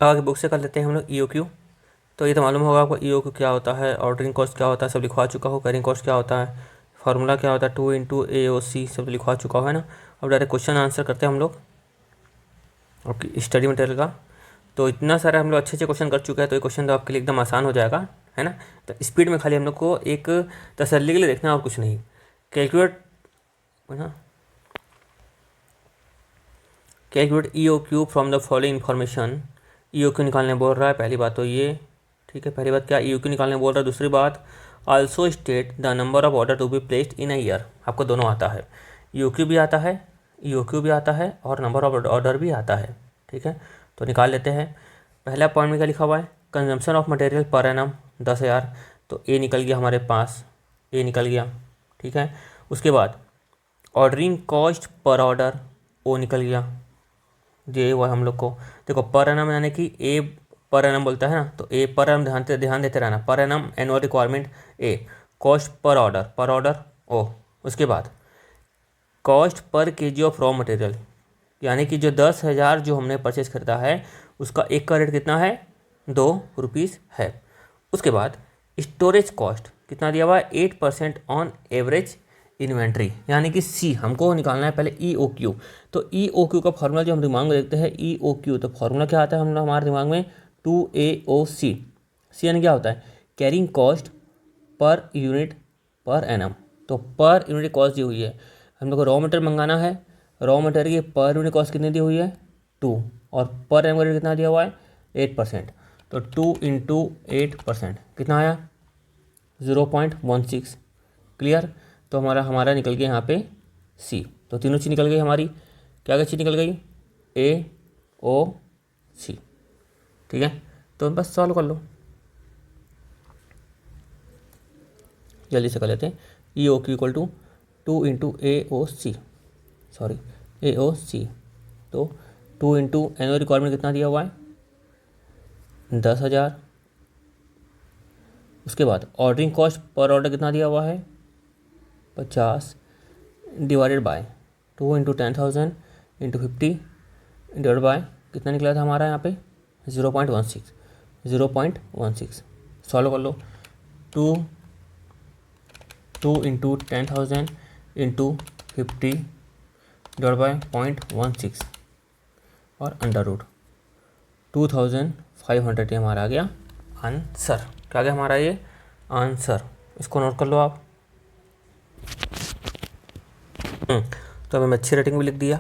अब आगे बुक से कर लेते हैं हम लोग EOQ। तो ये तो मालूम होगा आपको EOQ क्या होता है, ऑर्डरिंग कॉस्ट क्या होता है, सब लिखवा चुका हो। कैरिंग कॉस्ट क्या होता है, फार्मूला क्या होता है, 2 इंटू AOC सब लिखवा चुका हो, है ना। अब डायरेक्ट क्वेश्चन आंसर करते हैं हम लोग आपकी स्टडी मटेरियल का। तो इतना सारा हम लोग अच्छे अच्छे क्वेश्चन कर चुके हैं, तो ये क्वेश्चन तो आपके लिए एकदम आसान हो जाएगा, है ना। तो स्पीड में खाली हम लोग को एक तसल्ली के लिए देखना है और कुछ नहीं। Calculate calculate EOQ from the following information. EOQ निकालने बोल रहा है, पहली बात तो ये, ठीक है। पहली बात क्या, EOQ निकालने बोल रहा है। दूसरी बात, also state the number of order to be placed in a year. आपको दोनों आता है, EOQ भी आता है, EOQ भी आता है और नंबर ऑफ ऑर्डर भी आता है, ठीक है। तो निकाल लेते हैं। पहला पॉइंट में क्या लिखा हुआ है, consumption of material per annum 10,000, तो ए निकल गया हमारे पास, ए निकल गया, ठीक है। उसके बाद ऑर्डरिंग कॉस्ट पर ऑर्डर, ओ निकल गया, ये हुआ हम लोग को। देखो पर एनम यानी कि ए पर एनम बोलता है ना, तो ए पर एनम ध्यान देते रहना, पर एनम एनुअल रिक्वायरमेंट ए, कॉस्ट पर ऑर्डर ओ। उसके बाद cost per KG of raw material, यानी कि जो 10,000 जो हमने परचेज खरीदा है उसका एक का रेट कितना है, 2 रुपीज़ है। उसके बाद स्टोरेज कॉस्ट कितना दिया हुआ है, 8% ऑन एवरेज इन्वेंट्री, यानी कि सी हमको निकालना है पहले EOQ। तो EOQ का फॉर्मूला जो हम दिमाग में देखते हैं EOQ, तो फॉर्मूला क्या आता है हम हमारे दिमाग में 2AOC। सी यानी क्या होता है, carrying cost per unit per annum. तो पर यूनिट कॉस्ट दी हुई है, हम लोग को रॉ मटेरियल मंगाना है, रॉ मटेरियल की पर यूनिट कॉस्ट कितनी दी हुई है 2, और पर एनम का रेट कितना दिया हुआ है 8%। तो 2 इंटू 8% कितना आया 0.16। क्लियर। तो हमारा निकल गया यहाँ पे सी। तो तीनों चीज़ निकल गई हमारी, क्या क्या चीज़ निकल गई, AOC, ठीक है। तो बस सॉल्व कर लो, जल्दी से कर लेते हैं। EOQ equal to 2 into AOC, sorry AOC। तो 2 इंटू एनुअल रिक्वायरमेंट कितना दिया हुआ है 10,000। उसके बाद ऑर्डरिंग कॉस्ट पर ऑर्डर कितना दिया हुआ है 50, divided by 2 into 10,000 into 50 divide by कितना निकला था हमारा यहाँ पे 0.16। सॉल्व कर लो। 2 इंटू 10,000 इंटू 50 डिवाइड बाय 0.16 और अंडर रूट 2,500 ये हमारा आ गया आंसर। क्या आ गया हमारा ये आंसर, इसको नोट कर लो आप। तो हमें अच्छी रेटिंग भी लिख दिया।